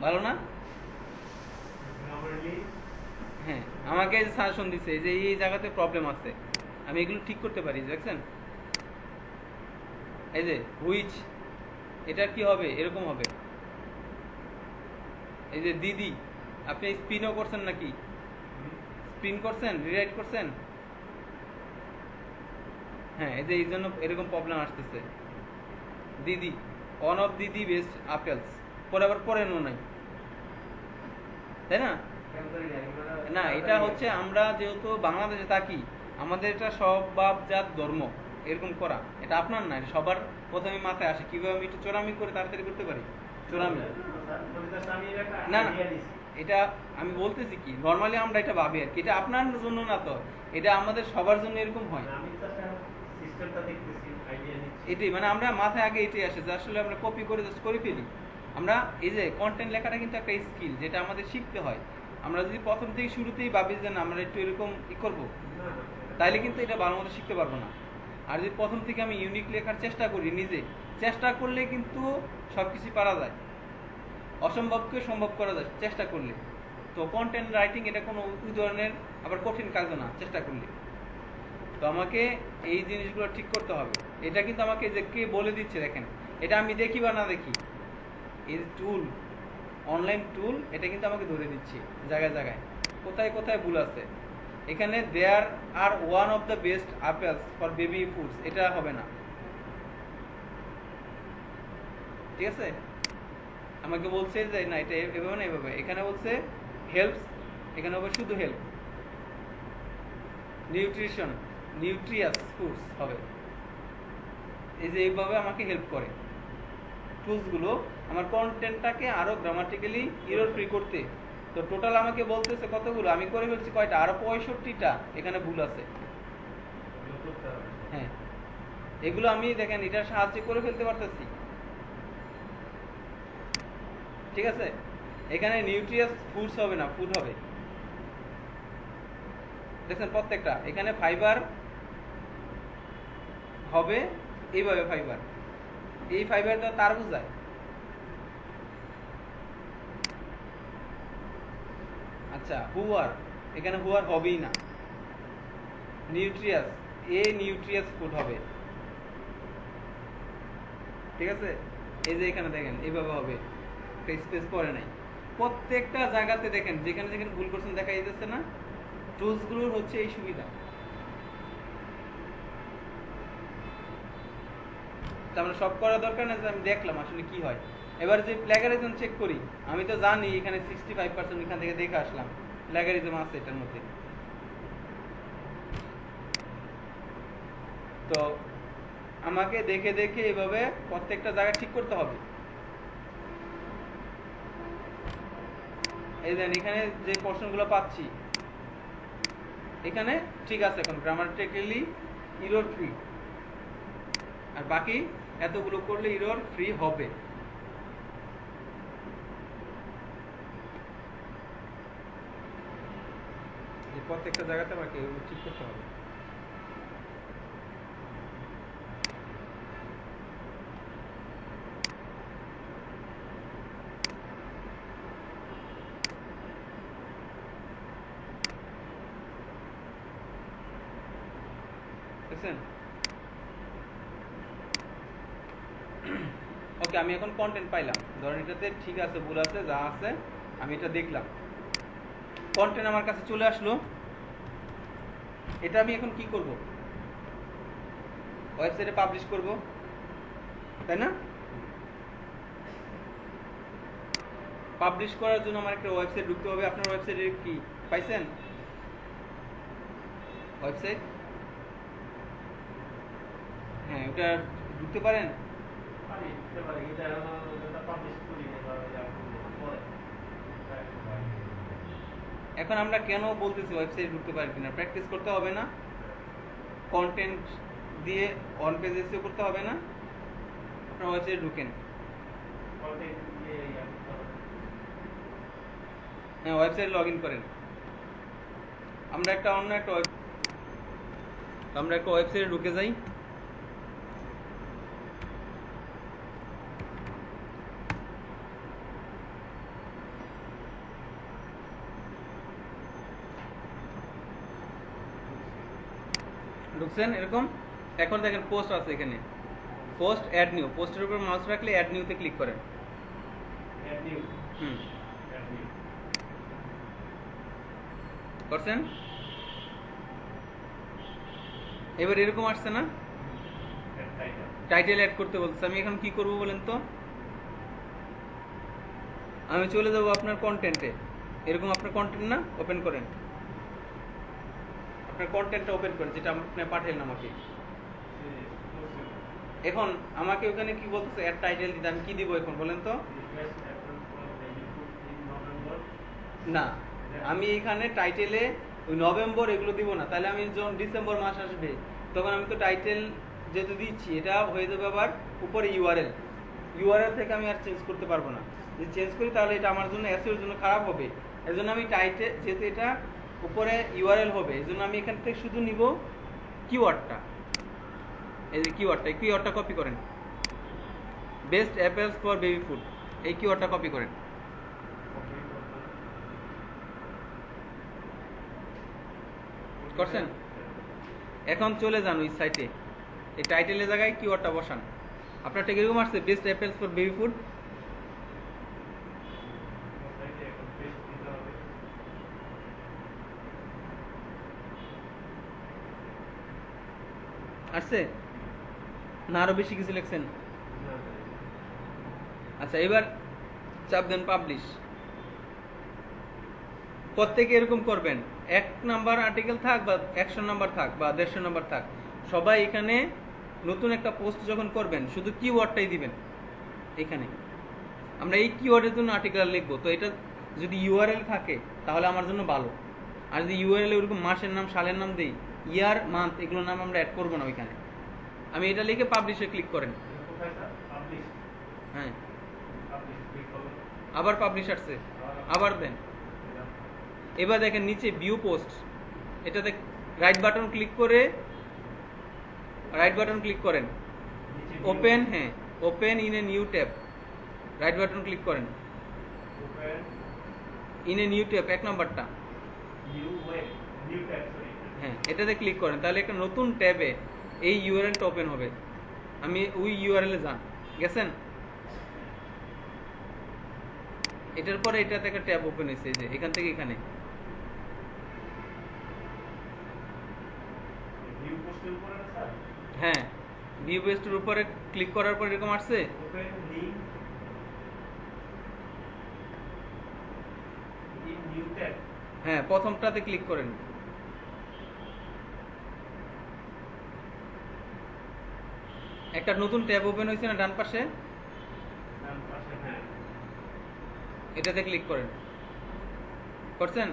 ভালো না? হ্যাঁ, আমাকে সাজেশন দিচ্ছে যে এই জায়গাতে প্রবলেম আছে, আমি এগুলো ঠিক করতে পারি। দেখছেন, এই যে হুইচ, এটার কি হবে, এরকম হবে। এই যে দিদি, আপনি স্পিনও করছেন নাকি? স্পিন করছেন, রিরাইট করছেন? হ্যাঁ, এই যে এই জন্য এরকম প্রবলেম আসতেছে। দিদি, ওয়ান অফ দিদি বেস্ট আপেলস, পরে আবার পরেনও নাই, তাই না? না, এটা হচ্ছে আমরা যেহেতু বাংলাদেশে থাকি, আমাদের এটা স্বভাবজাত ধর্ম এরকম করা। এটা আপনার না, এটা সবার প্রথমে মাথায় আসে কিভাবে আমি একটু চোরামি করে তাড়াতাড়ি করতে পারি। চোরামি না, এটা আমি বলতেছি কি, নর্মালি আমরা এটা ভাবি আর কি, এটা আপনার জন্য না তো, এটা আমাদের সবার জন্য এরকম হয়। এটাই মানে আমরা মাথায় আগে এটাই আসে যে আসলে আমরা কপি করে জাস্ট করে ফেলি। আমরা এই যে কন্টেন্ট লেখাটা কিন্তু একটা স্কিল, যেটা আমাদের শিখতে হয়। আমরা যদি প্রথম থেকে শুরুতেই ভাবি যে না আমরা একটু এরকম করবো, তাইলে কিন্তু এটা ভালো মতো শিখতে পারবো না। আর যদি প্রথম থেকে আমি ইউনিক লেখার চেষ্টা করি, নিজে চেষ্টা করলে কিন্তু সবকিছু পারা যায়, অসম্ভবকে সম্ভব করা যায় চেষ্টা করলে। তো কন্টেন্ট রাইটিং এটা কোনো ওই ধরনের আবার কঠিন কাজও না চেষ্টা করলে। তো আমাকে এই জিনিসগুলো ঠিক করতে হবে। এটা কিন্তু আমাকে যে কে বলে দিচ্ছে দেখেন, এটা আমি দেখি বা না দেখি, এই টুল, অনলাইন টুল, এটা কিন্তু আমাকে ধরে দিচ্ছে জায়গায় জায়গায় কোথায় কোথায় ভুল আছে। এখানে there are one of the best apples for baby foods, এটা হবে না, ঠিক আছে? আমাকে বলছে যে না এটা এভাবে না এভাবে, এখানে বলছে হেল্পস, এখানে হবে শুধু হেল্প, নিউট্রিশন, নিউট্রিয়াস ফুডস হবে। এই যে এইভাবে আমাকে হেল্প করে টুলসগুলো আমার কন্টেন্টটাকে আরো গ্রামাটিক্যালি এরর ফ্রি করতে। তো টোটাল আমাকে বলতেছে কতগুলো, আমি করে ফেলছি কয়টা, আরো 65টা এখানে ভুল আছে। হ্যাঁ, এগুলো আমি দেখেন এটার সাহায্যে করে ফেলতে পারতেছি, ঠিক আছে? এখানে নিউট্রিয়াস ফুডস হবে না, ফুড হবে, দেখছেন প্রত্যেকটা। এখানে ফাইবার হবে এইভাবে, ফাইবার, এই ফাইবারটা তার বোঝায়। আচ্ছা, হুয়ার, এখানে হুয়ার হবেই না। নিউট্রিয়াস, এ নিউট্রিয়াস ফুড হবে, ঠিক আছে? এই যে এখানে দেখেন এইভাবে হবে, স্পেস পরে নাই। প্রত্যেকটা জায়গাতে দেখেন যেখানে যেখানে ভুল করছেন দেখা যাচ্ছে না, টুলসগুলোর হচ্ছে এই সুবিধা। আমরা সব করা দরকার না, আমি দেখলাম আসলে কি হয়। এবার যে প্ল্যাগারিজম চেক করি, আমি তো জানি এখানে 65% এখান থেকে দেখে আসলাম প্ল্যাগারিজম আছে এটার মধ্যে। তো আমাকে দেখে দেখে এইভাবে প্রত্যেকটা জায়গা ঠিক করতে হবে। এই দেন এখানে যে প্রশ্নগুলো পাচ্ছি এখানে ঠিক আছে, এখন গ্রামাটিক্যালি এরর ফ্রি, আর বাকি এতগুলো করলে এরর ফ্রি হবে। প্রত্যেকটা জায়গাতে আমাকে এগুলো ঠিক করতে হবে। দেখছেন? ওকে, আমি এখন কন্টেন্ট পাইলাম, ধরেন এটাতে ঠিক আছে, ভুল আছে, যা আছে আমি এটা দেখলাম, কন্টেন্ট আমার কাছে চলে আসলো। এটা আমি এখন কি করব? ওয়েবসাইটে পাবলিশ করব, তাই না? পাবলিশ করার জন্য আমার একটা ওয়েবসাইট ঢুকতে হবে। আপনার ওয়েবসাইটে কি পাইছেন? ওয়েবসাইট, হ্যাঁ, ওটা ঢুকতে পারেন। এখন আমরা কেন বলতেছি ওয়েবসাইট ঢুকতে পারেন কিনা? প্র্যাকটিস করতে হবে না? কন্টেন্ট দিয়ে অন পেজ এসিও করতে হবে না? আপনার ওয়েবসাইটে ঢুকেন, হ্যাঁ, ওয়েবসাইট লগ ইন করেন। আমরা একটা ওয়েবসাইটে ঢুকে যাই। ঢুকছেন এরকম। এখন দেখেন পোস্ট আছে এখানে, পোস্ট, অ্যাড নিউ, পোস্টের উপর মাউস রাখলে অ্যাড নিউতে ক্লিক করেন। করছেন? এবার এরকম আসছে না, টাইটেল অ্যাড করতে বলছে। আমি এখন কি করব বলেন তো? আমি চলে যাব আপনার কন্টেন্টে। এরকম আপনার কন্টেন্ট না, ওপেন করেন, আপনার কন্টেন্টটা ওপেন করেন যেটা আপনি পাঠালেন আমাকে। এখন আমাকে ওখানে কি বলতেছে, অ্যাড টাইটেল দিতে, আমি কি দিব এখন বলেন তো? না, আমি এখানে টাইটেলে ওই নভেম্বর এগুলো দিব না, তাহলে আমি যখন ডিসেম্বর মাস আসবে তখন আমি তো টাইটেল যেহেতু দিচ্ছি এটা হয়ে যাবে আবার উপরে ইউআরএল থেকে আমি আর চেঞ্জ করতে পারবো না। যদি চেঞ্জ করি তাহলে এটা আমার জন্য এসইওর জন্য খারাপ হবে। এর জন্য আমি টাইটেল, যেহেতু এটা উপরে ইউআরএল হবে, এই জন্য আমি এখান থেকে শুধু নিব কিওয়ার্ডটা। এই যে কিওয়ার্ডটা কপি করেন, best apples for baby food, এই কিওয়ার্ডটা কপি করেন। করছেন? এখন চলে যান ওই সাইটে, এই টাইটেলের জায়গায় কিওয়ার্ডটা বসান। আপনার ঠিক এরকম আসছে best apples for baby food. সাইডে এখন পেস্ট দিতে হবে। আসছে না আরো বেশি কিছু লিখছেন? না, না, আচ্ছা এবার চাপ দেন পাবলিশ। প্রত্যেকে এরকম করবেন, 1 নাম্বার আর্টিকেল থাক বা 100 নাম্বার থাক বা 150 নাম্বার থাক, সবাই এখানে নতুন একটা পোস্ট যখন করবেন শুধু কিওয়ার্ডটাই দিবেন। এখানে আমরা এই কিওয়ার্ডের জন্য আর্টিকেল লিখবো, তো এটা যদি ইউআরএল থাকে তাহলে আমার জন্য ভালো। আর যদি ইউআরএল ওরকম মাসের নাম সালের নাম দেই, ইয়ার মান্থ এগুলোর নাম আমরা অ্যাড করবো না ওইখানে। আমি এটা লিখে পাবলিশে ক্লিক করেন। এটা কোথায় স্যার? পাবলিশ, হ্যাঁ পাবলিশ ক্লিক করুন। আবার পাবলিশ আসছে, আবার দেন। এবার দেখেন নিচে ভিউ পোস্ট, এটাতে রাইট বাটন ক্লিক করেন, নিচে ওপেন, হ্যাঁ open in a new tab, right button click করেন, open in a new tab 1 নাম্বারটা, new web, new tab, sorry. হ্যাঁ এটাতে ক্লিক করেন, তাহলে একটা নতুন ট্যাবে এই ইউআরএলটা ওপেন হবে। আমি ওই ইউআরএল এ যান, গেছেন? এটার পরে এটাতে একটা ট্যাব ওপেন হয়েছে, এই যে এখান থেকে এখানে। নিউ পোস্টের উপরে না স্যার? হ্যাঁ ভিউ পেস্টের উপরে ক্লিক করার পর এরকম আসছে, open link in new tab. হ্যাঁ প্রথমটাতে ক্লিক করেন। একটা নতুন ট্যাব ওপেন হয়েছে না ডান পাশে, ডান পাশে, হ্যাঁ। এটাতে ক্লিক করেন। করছেন?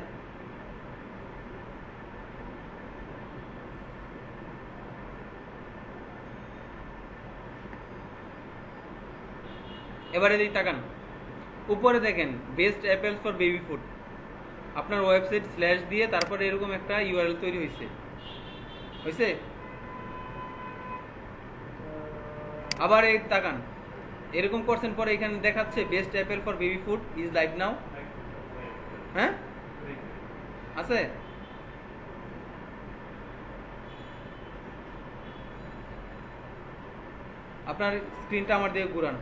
এবারে দিই তাকান, উপরে দেখেন best apples for baby food. আপনার ওয়েবসাইট স্ল্যাশ দিয়ে তারপরে এরকম একটা ইউআরএল তৈরি হয়েছে, হয়েছে? আবার এই তাকান, এরকম করছেন, পরে এখানে দেখাচ্ছে best apple for baby food is live নাও। হ্যাঁ আছে? আপনার স্ক্রিনটা আমার দিকে ঘুরান।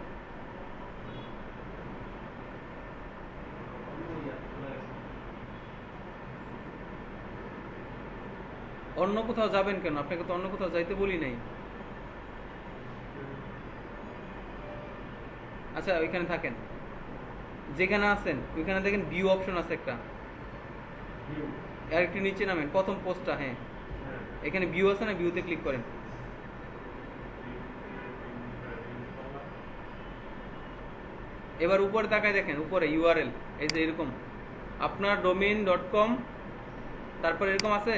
অন্য কোথাও যাবেন কেন? আপনাকে তো অন্য কোথাও যাইতে বলি নাই। আচ্ছা ওইখানে থাকেন, যেখানে আছেন ওইখানে দেখেন ভিউ অপশন আছে একটা, ভিউ, আর একটু নিচে নামেন, প্রথম পোস্টটা, হ্যাঁ হ্যাঁ। এখানে ভিউ আছে না, ভিউতে ক্লিক করেন। এবার উপরে তাকায় দেখেন, উপরে ইউআরএল এই যে এরকম আপনার domain.com, তারপর এরকম আছে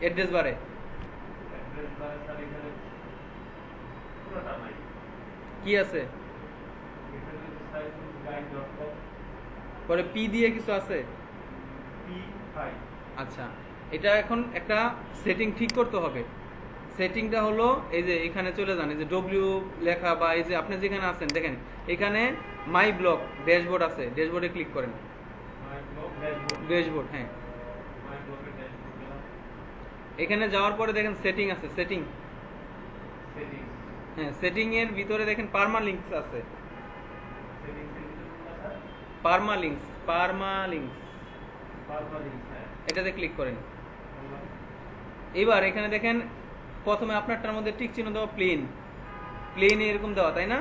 অ্যাড্রেস বারে, অ্যাড্রেস বারে স্যার এখানে পুরোটা নাই। কি আছে? এখানে siteguide.com পরে পি দিয়ে কিছু আছে। P5। আচ্ছা এটা এখন একটা সেটিং ঠিক করতে হবে। সেটিংটা হলো এই যে এখানে চলে যান, এই যে ডব্লিউ লেখা, বা এই যে আপনি যেখানে আছেন দেখেন এখানে মাই ব্লগ ড্যাশবোর্ড আছে, ড্যাশবোর্ডে ক্লিক করেন। মাই ব্লগ ড্যাশবোর্ড, ড্যাশবোর্ড, হ্যাঁ মাই ব্লগের ড্যাশবোর্ড গেলাম। এখানে যাওয়ার পরে দেখেন সেটিং আছে, সেটিং, সেটিংস, হ্যাঁ সেটিং এর ভিতরে দেখেন পারমালিংকস আছে, সেটিংস এর ভিতরে কোনটা স্যার? পারমালিংকস, পারমালিংকস, হ্যাঁ। এটাতে ক্লিক করেন। বললাম। এবার এখানে দেখেন প্রথমে আপনারটার মধ্যে টিক চিহ্ন দেওয়া, প্লেন এরকম দেওয়া, তাই না?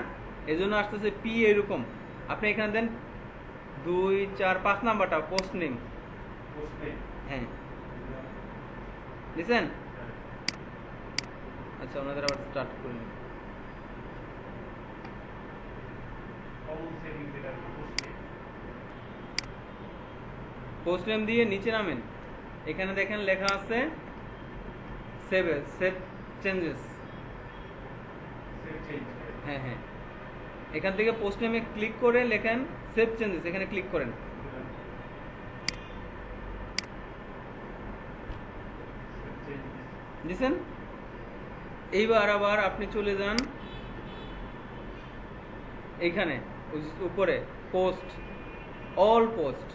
এই জন্য আসতেছে পি এরকম। আপনি এখানে দেন 2, 4, 5 নাম্বারটা পোস্ট নেম, পোস্ট নেম, হ্যাঁ দিলাম। দিছেন? হ্যাঁ। আচ্ছা ওনাদের আবার স্টার্ট করে নিন। কমন সেটিংস এটা পোস্ট নেম। পোস্ট নেম দিয়ে নিচে নামেন, এখানে দেখেন লেখা আছে সেভ চেঞ্জেস, সেভ চেঞ্জ, হ্যাঁ হ্যাঁ এখান থেকে পোস্ট নেমে ক্লিক করে লেখেন সেভ চেঞ্জেস, এখানে ক্লিক করেন। দিলাম। সেভ চেঞ্জ, দিছেন? এইবার আবার আপনি চলে যান এইখানে উপরে পোস্ট, অল পোস্ট,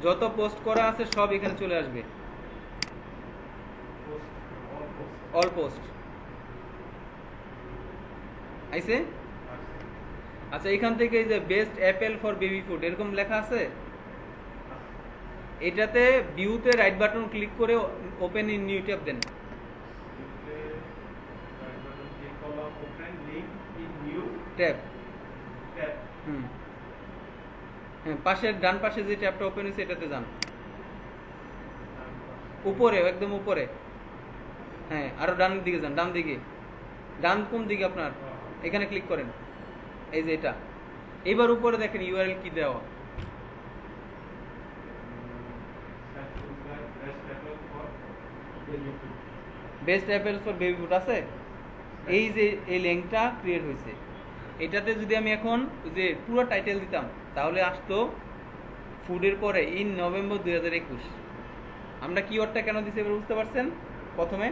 যত পোস্ট করা আছে সব এখানে চলে আসবে, post all post all post আইছে। আচ্ছা এখান থেকে এই যে best apple for baby food এরকম লেখা আছে, এটাতে ভিউতে রাইট বাটন ক্লিক করে ওপেন ইন নিউ ট্যাব দেন। ক্লিক করলাম open link in new tab, tab. হ্যাঁ পাশের ডান পাশে যে ট্যাবটা ওপেন হয়েছে এটাতে যান, উপরে একদম উপরে, হ্যাঁ আরো ডান দিকে যান, ডান দিকে, ডান কোন দিকে আপনার, এখানে ক্লিক করেন, এই যে এটা। এবার উপরে দেখেন ইউআরএল কি দেওয়া, best apple for baby food আছে, এই যে এই লিঙ্কটা ক্রিয়েট হয়েছে। এটাতে যদি আমি এখন যে পুরো টাইটেল দিতাম তাহলে আসতো ফুডের পরে ইন নভেম্বর 2021। আমরা কিওয়ার্ডটা কেন দিছি এবার বুঝতে পারছেন প্রথমে।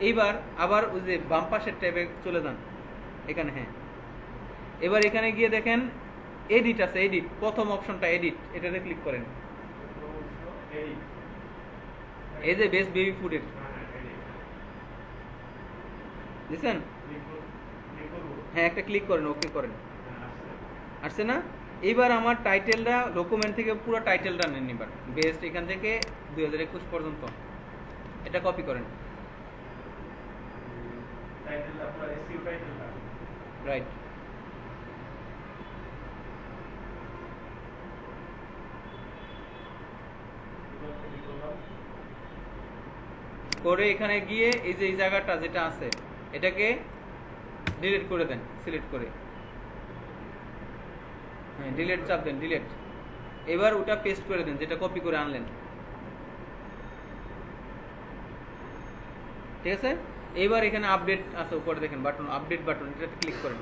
এইবার আবার ওই যে বাম পাশের ট্যাবে চলে যান এখানে, হ্যাঁ এবার এখানে গিয়ে দেখেন এডিট আছে, এডিট প্রথম অপশনটা এডিট, এটাতে ক্লিক করেন। এই যে বেস্ট বেবি ফুডের বুঝছেন, হ্যাঁ একটা ক্লিক করেন, ওকে করেন, আসছে না। এবার আমার টাইটেলটা ডকুমেন্ট থেকে পুরো টাইটেলটা নেন, এবার বেস্ট এখান থেকে 2021 পর্যন্ত এটা কপি করেন, টাইটেলটা পুরো এসইও টাইটেলটা রাইট। করে এখানে গিয়ে এই যে এই জায়গাটা যেটা আছে এটাকে ডিলিট করে দেন, সিলেক্ট করে, হ্যাঁ ডিলিট চাপ দেন, ডিলিট। এবার ওটা পেস্ট করে দেন যেটা কপি করে আনলেন, ঠিক আছে। এবার এখানে আপডেট আছে উপরে দেখেন বাটন, আপডেট বাটন, এটাতে ক্লিক করেন।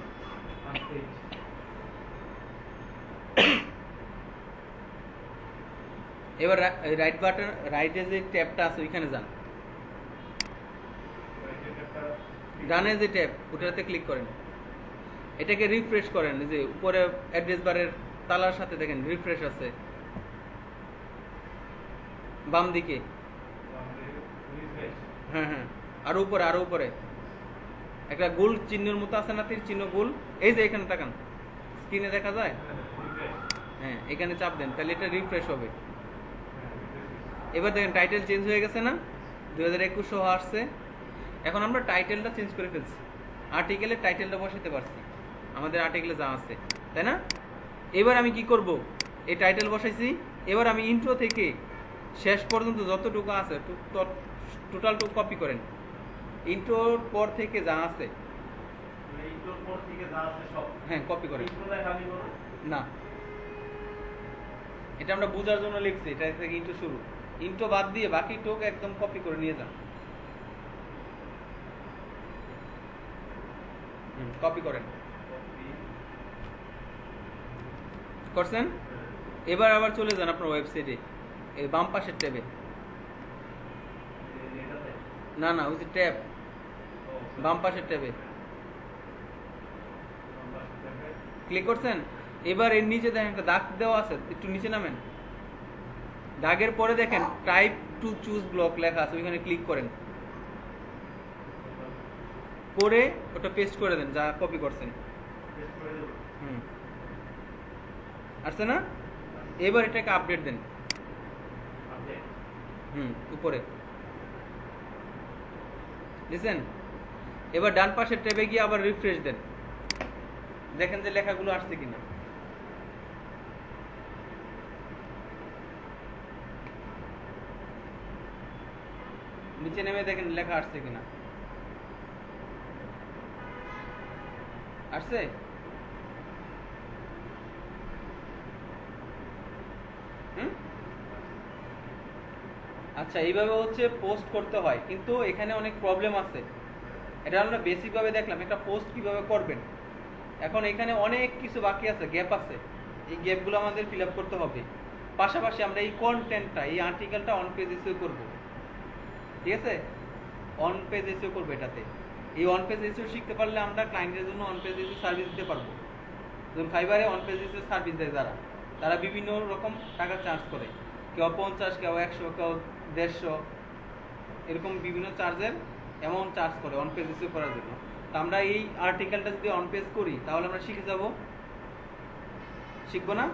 এবার রাইট বাটন, রাইটে যে ট্যাবটা আছে ওইখানে যান, ডানে যে ট্যাব ওটাতে ক্লিক করেন, এটাকে রিফ্রেশ করেন। এই যে উপরে অ্যাড্রেস বারের তালার সাথে দেখেন রিফ্রেশ আছে বাম দিকে, হ্যাঁ হ্যাঁ আরো উপরে, আরো উপরে একটা গোল চিহ্নের মতো আছে না, তীর চিহ্ন গোল, এই যে এখানে তাকান স্ক্রিনে দেখা যায়, হ্যাঁ এখানে চাপ দেন তাহলে এটা রিফ্রেশ হবে। এবার দেখেন টাইটেল চেঞ্জ হয়ে গেছে না, 2021 সহ আসছে। এখন আমরা টাইটেলটা চেঞ্জ করে ফেলছি, আর্টিকেলের টাইটেলটা বসাতে পারছি আমাদের আর্টিকেলে যা আছে, তাই না। এবার আমি কি করব, এই টাইটেল বসাইছি, এবার আমি ইন্ট্রো থেকে শেষ পর্যন্ত যতটুকু আছে টোটালটুকু কপি করেন, ইন্ট্রোর পর থেকে যা আছে, ইন্ট্রোর পর থেকে যা আছে সব হ্যাঁ কপি করেন। ইন্ট্রোটা খালি করুন না এটা আমরা বোঝার জন্য লিখছি, এটা থেকে ইন্ট্রো শুরু, ইন্ট্রো বাদ দিয়ে বাকি টুক একদম কপি করে নিয়ে যান, কপি করেন, করছেন। এবার আবার চলে যান আপনার ওয়েবসাইটে, এই বাম পাশের ট্যাবে, এটাতে না না ওই যে ট্যাব বাম পাশের ট্যাবে ক্লিক করছেন। এবার এর নিচে দেখেন একটা দাগ দেওয়া আছে, একটু নিচে নামেন, দাগের পরে দেখেন টাইপ টু চুজ ব্লক লেখা আছে, ওইখানে ক্লিক করেন, করে ওটা পেস্ট করে দেন যা কপি করছেন, পেস্ট করে দেব আসছে না। এবার এটাকে আপডেট দেন, আপডেট উপরে বুঝছেন। এবার ডান পাশের ট্যাবে গিয়ে আবার রিফ্রেশ দেন, দেখেন যে লেখাগুলো আসছে কিনা, নিচে নেমে দেখেন লেখা আসছে কিনা, আসছে। আচ্ছা এইভাবে হচ্ছে পোস্ট করতে হয়, কিন্তু এখানে অনেক প্রবলেম আছে। এটা আমরা বেসিক ভাবে দেখলাম একটা পোস্ট কিভাবে করবেন। এখন এখানে অনেক কিছু বাকি আছে, গ্যাপ আছে, এই গ্যাপগুলো আমাদের ফিল আপ করতে হবে। পাশাপাশি আমরা এই কন্টেন্টটা, এই আর্টিকেলটা অন পেজ এসইও করব, ঠিক আছে, অন পেজ এসইও করব। এটাতে এই অন পেজ এসইও শিখতে পারলে আমরা ক্লায়েন্টের জন্য অন পেজ এসইও সার্ভিস দিতে পারবো। যেমন ফাইবারে অন পেজ এসইও সার্ভিস দেয় যারা, তারা বিভিন্ন রকম টাকা চার্জ করে। কেউ 50, কেউ 100, কেউ 150, এরকম বিভিন্ন চার্জের অ্যামাউন্ট চার্জ করে অন পেজ এসিও করার জন্য। তো আমরা এই আর্টিকেলটা যদি অন পেজ করি তাহলে আমরা শিখে যাব, শিখবো না?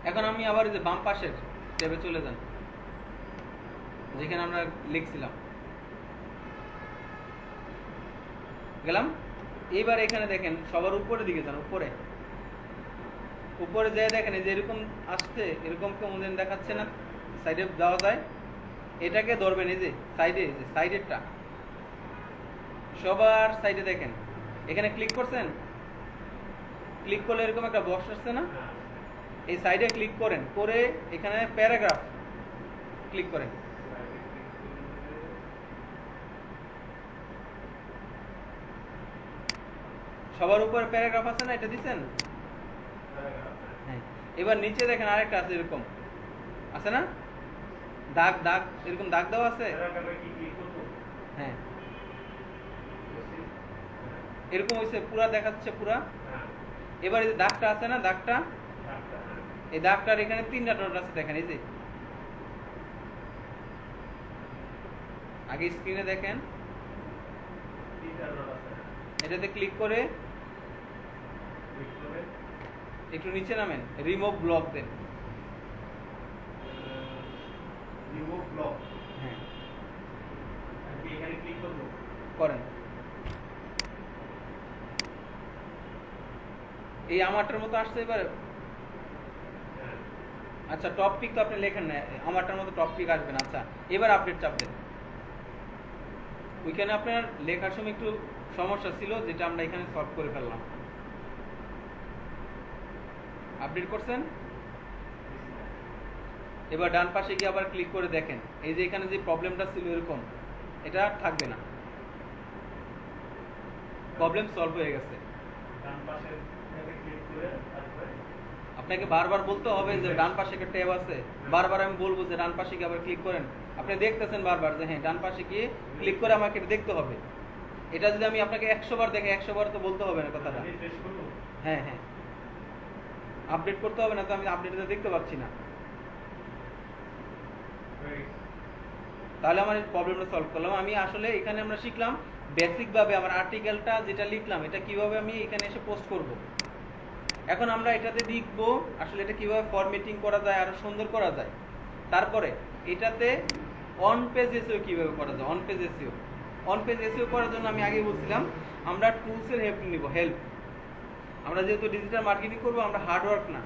এখন আমি আবার যে বাম পাশের ট্যাবে চলে যান, যেখানে আমরা লিখছিলাম, গেলাম। এবার এখানে দেখেন সবার উপরের দিকে যান, উপরে উপরে যেয়ে দেখেন এই যে এরকম আসছে, এরকম কেমন যেন দেখাচ্ছে না, সাইডে যাওয়া যায়, এটাকে ধরবেন, এই যে সাইডে, যে সাইডেরটা সবার সাইডে দেখেন, এখানে ক্লিক করছেন, ক্লিক করলে এরকম একটা বক্স আসছে না, এই সাইডে ক্লিক করেন, করে এখানে প্যারাগ্রাফ ক্লিক করেন। সবার উপরে প্যারাগ্রাফ আছে না, এটা দিছেন? হ্যাঁ। এবার নিচে দেখেন আরেকটা আছে, এরকম আছে না, দাগ দাগ, এরকম দাগ দেওয়া আছে। হ্যাঁ, এরকম হয়েছে, পুরা দেখাচ্ছে পুরা। এবার এই যে দাগটা আছে না, দাগটা, এই দাগটার এখানে 3টা ডট আছে, দেখেন এই যে আগে স্ক্রিনে দেখেন, এটাতে ক্লিক করে একটু নিচে নামেন, রিমুভ ব্লক দেন। রিমুভ ব্লক, হ্যাঁ, এখানে ক্লিক করব, করেন। এই আমারটার মতো আসছে এবারে। আচ্ছা, টপিক তো আপনি লেখেন না, আমারটার মতো টপিক আসবে না। আচ্ছা, এবার আপডেট চাপ দেন। ওইখানে আপনার লেখার সময় একটু সমস্যা ছিল, যেটা আমরা এখানে সলভ করে ফেললাম। আপডেট করছেন, এবার ডান পাশে গিয়ে আবার ক্লিক করে দেখেন, এই যে এখানে যে প্রবলেমটা ছিল এরকম, এটা আর থাকবে না, প্রবলেম সলভ হয়ে গেছে। ডান পাশে ক্লিক করে তারপরে আপনাকে বারবার বলতে হবে যে ডান পাশে একটা ট্যাব আছে, বারবার আমি বলবো যে ডান পাশে গিয়ে আবার ক্লিক করেন। আপনি দেখতেছেন বারবার যে হ্যাঁ ডান পাশে গিয়ে ক্লিক করে আমাকে এটা দেখতে হবে। এটা যদি আমি আপনাকে 100 বার দেখে 100 বার তো বলতে হবে না কথাটা। রিফ্রেশ করব, হ্যাঁ হ্যাঁ, আপডেট করতে হবে না, তো আমি আপডেটটা দেখতে পাচ্ছি না, তাহলে আমার এই প্রবলেমটা সলভ করলাম। আমি আসলে এখানে আমরা শিখলাম বেসিক ভাবে আমার আর্টিকেলটা যেটা লিখলাম এটা কিভাবে আমি এখানে এসে পোস্ট করব। এখন আমরা এটাতে দেখব আসলে এটা কিভাবে ফরম্যাটিং করা যায়, আরো সুন্দর করা যায়। তারপরে এটাতে অন পেজ এসইও কিভাবে করা যায়, on page SEO. On page SEO করার জন্য আমি আগে বলছিলাম আমরা টুলসের হেল্প নিব, হেল্প। আমরা যেহেতু ডিজিটাল মার্কেটিং করব, আমরা হার্ড ওয়ার্ক না,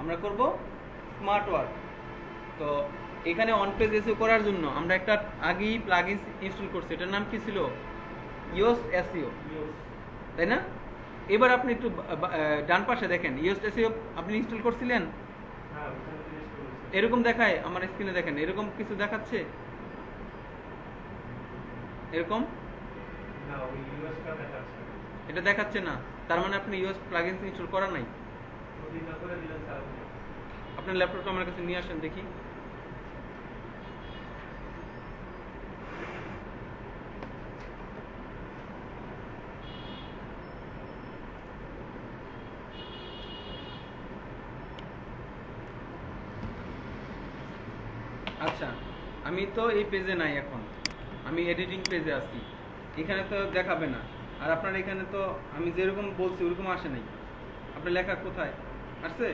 আমরা করব স্মার্ট ওয়ার্ক। তো এখানে অন পেজ এসইও করার জন্য আমরা একটা আগেই প্লাগইন ইনস্টল করছি, এটার নাম কি ছিল? ইয়োস্ট এসইও, তাই না? এবার আপনি একটু ডান পাশে দেখেন, ইয়োস্ট এসইও আপনি ইনস্টল করছিলেন, হ্যাঁ ওখানে জিনিস করেছি, এরকম দেখায় আমার স্ক্রিনে, দেখেন এরকম কিছু দেখাচ্ছে, এরকম না ওই ইউএসটা দেখাচ্ছে, এটা দেখাচ্ছে না, তার মানে আপনি ইয়োস্ট প্লাগইন ইনস্টল করা নাই। ওদিনটা করে দিলেন স্যার। আপনার ল্যাপটপটা আমার কাছে নিয়ে আসেন দেখি। আচ্ছা, আমি তো এই পেজে নাই, এখন আমি এডিটিং পেজে আছি, এখানে তো দেখাবে না। আর আপনার এখানে তো আমি যেরকম বলছি ওরকম আসে নাই, আপনার লেখা কোথায় আসছে?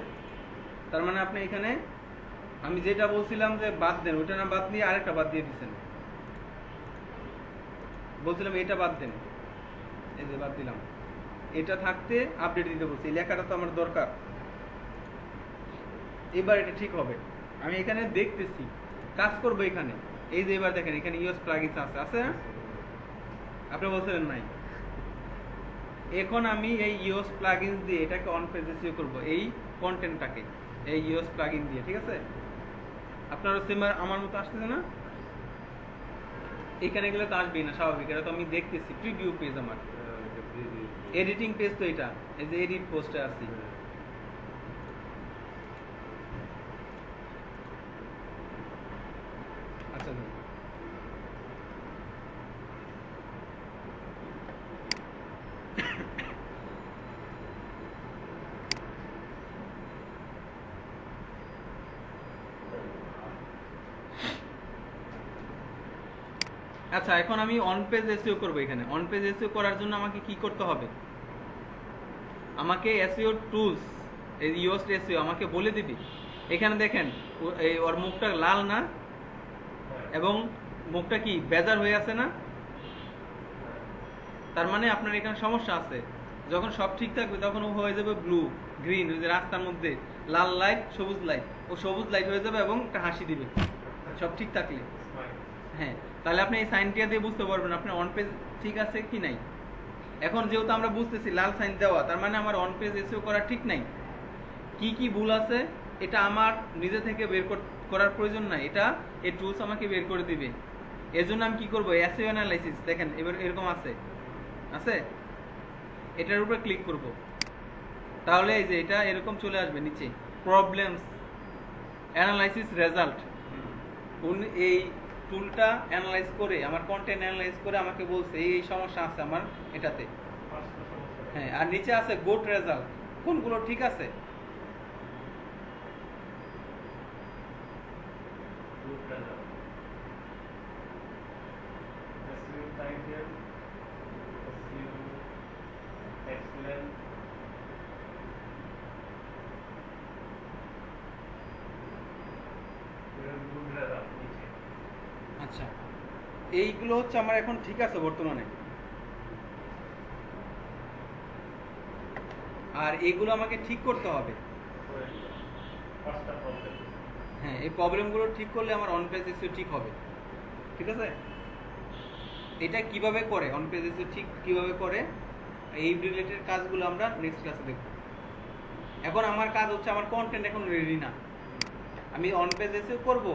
তার মানে আপনি এখানে আমি যেটা বলছিলাম যে বাদ দেন, ওইটা না বাদ দিয়ে আরেকটা বাদ দিয়ে দিচ্ছেন। বলছিলাম এটা বাদ দেন, এই যে বাদ দিলাম, এটা থাকতে আপডেট দিতে বলছি, এই লেখাটা তো আমার দরকার। এবার এটা ঠিক হবে, আমি এখানে দেখতেছি, কাজ করবো এখানে। এই যে এবার দেখেন এখানে ইউএস প্লাগইনস আছে, আছে না? আপনি বলছিলেন নাই। এখন আমি এই ইউএস প্লাগইনস দিয়ে এটাকে অন পেজ এসইও করব, এই কন্টেন্টটাকে এই ইউএস প্লাগইন দিয়ে, ঠিক আছে? আপনারও সেম আমার মতো আসতেছে না? এখানে গেলে তো আসবেই না, স্বাভাবিক, এটা তো আমি দেখতেছি প্রিভিউ পেজ আমার, এডিটিং পেজ তো এটা, এই যে এডিট পোস্টে আছি। আচ্ছা আচ্ছা, এখন আমি অন পেজ এসইও করব। এখানে অন পেজ এসইও করার জন্য আমাকে কি করতে হবে? আমাকে এসইও টুলস, এই ইউএসটি এসইও আমাকে বলে দিবি। এখানে দেখেন এই ওর মুখটা লাল না, এবং মুখটা কি বেজার হয়ে আছে না? তার মানে আপনার এখানে সমস্যা আছে। যখন সব ঠিক থাকবে তখন ও হয়ে যাবে ব্লু গ্রিন, ওই যে রাস্তার মধ্যে লাল লাইট সবুজ লাইট, ও সবুজ লাইট হয়ে যাবে এবং একটা হাসি দিবে সব ঠিক থাকলে। হ্যাঁ, তাহলে আপনি এই সাইনটা দিয়ে বুঝতে পারবেন আপনার অন পেজ ঠিক আছে কি নাই। এখন যেহেতু আমরা বুঝতেছি লাল সাইন দেওয়া, তার মানে আমার অন পেজ এসইও করা ঠিক নাই। কি কি ভুল আছে এটা আমার নিজে থেকে বের করার প্রয়োজন নাই, এটা এই টুলস আমাকে বের করে দিবে। এর জন্য আমি কি করবো? এসইও অ্যানালাইসিস দেখেন এবার এরকম আছে, এটার উপরে ক্লিক করব। তাহলে এই যে এটা এরকম চলে আসবে নিচে, প্রবলেমস অ্যানালাইসিস রেজাল্ট। এই টুলটা অ্যানালাইজ করে, আমার কন্টেন্ট অ্যানালাইজ করে আমাকে বলছে এই সমস্যা আছে আমার এটাতে। হ্যাঁ, আর নিচে আছে গুড রেজাল্ট, কোনগুলো ঠিক আছে। আচ্ছা, এইগুলো হচ্ছে আমার এখন ঠিক আছে বর্তমানে। আর এইগুলো আমাকে ঠিক করতে হবে। হ্যাঁ, এই প্রবলেমগুলো ঠিক করলে আমার অন পেজ এসইও ঠিক হবে। ঠিক আছে, এটা কিভাবে করে অন পেজ এসইও ঠিক কিভাবে করে, এই রিলেটেড কাজগুলো আমরা নেক্সট ক্লাসে দেখব। এখন আমার কাজ হচ্ছে, আমার কন্টেন্ট এখন রেডি না, আমি অন পেজ এসইও করব,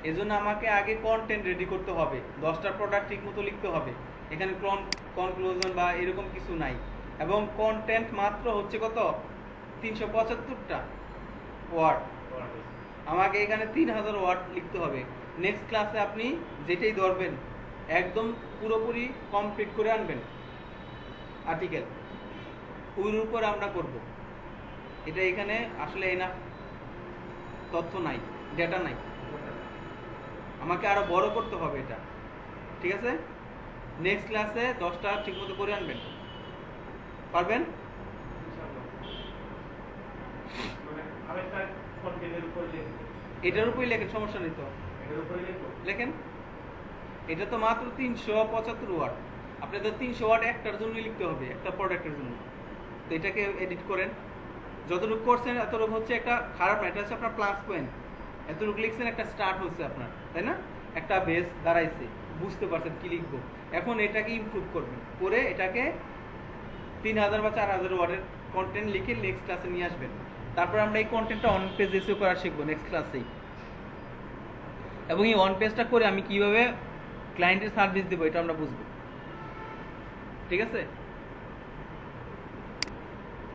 এজন্য আমাকে আগে কন্টেন্ট রেডি করতে হবে। 10টা প্রোডাক্ট ঠিকমতো লিখতে হবে, এখানে কনক্লুশন বা এরকম কিছু নাই, এবং কন্টেন্ট মাত্র হচ্ছে কত 375টা ওয়ার্ড। আমাকে এখানে 3000 ওয়ার্ড লিখতে হবে। নেক্সট ক্লাসে আপনি যেটাই ধরবেন একদম পুরোপুরি কমপ্লিট করে আনবেন আর্টিকেল, ওর উপর আমরা করব। এটা এখানে আসলে এনাফ তথ্য নাই, ডেটা নাই, আমাকে আরো বড় করতে হবে এটা। ঠিক আছে, নেক্সট ক্লাসে 10টা ঠিকমতো করে আনবেন, পারবেন? এটার উপরই লেখেন, সমস্যা নেই তো, লেখেন। এটা তো মাত্র 375 ওয়ার্ড, আপনি তো 300 ওয়ার্ড একটার জন্য লিখতে হবে, একটা প্রোডাক্টের জন্য। তো এটাকে এডিট করেন, যতটুকু করছেন এতটুকু হচ্ছে একটা খারাপ না, এটা হচ্ছে আপনার প্লাস পয়েন্ট। এতটুকু লিখছেন, একটা স্টার্ট হচ্ছে আপনার, তাই না? একটা বেস দাঁড়াইছে, বুঝতে পারছেন কি লিখবো। এখন এটাকে ইমপ্রুভ করবেন, করে এটাকে 3000 বা 4000 ওয়ার্ডের কন্টেন্ট লিখে নেক্সট ক্লাসে নিয়ে আসবেন। তারপর আমরা এই কন্টেন্টটা অন পেজ এসইও করা শিখবো নেক্সট ক্লাসেই। এবং এই অন পেজটা করে আমি কিভাবে ক্লায়েন্টের সার্ভিস দেবো এটা আমরা বুঝবো। ঠিক আছে।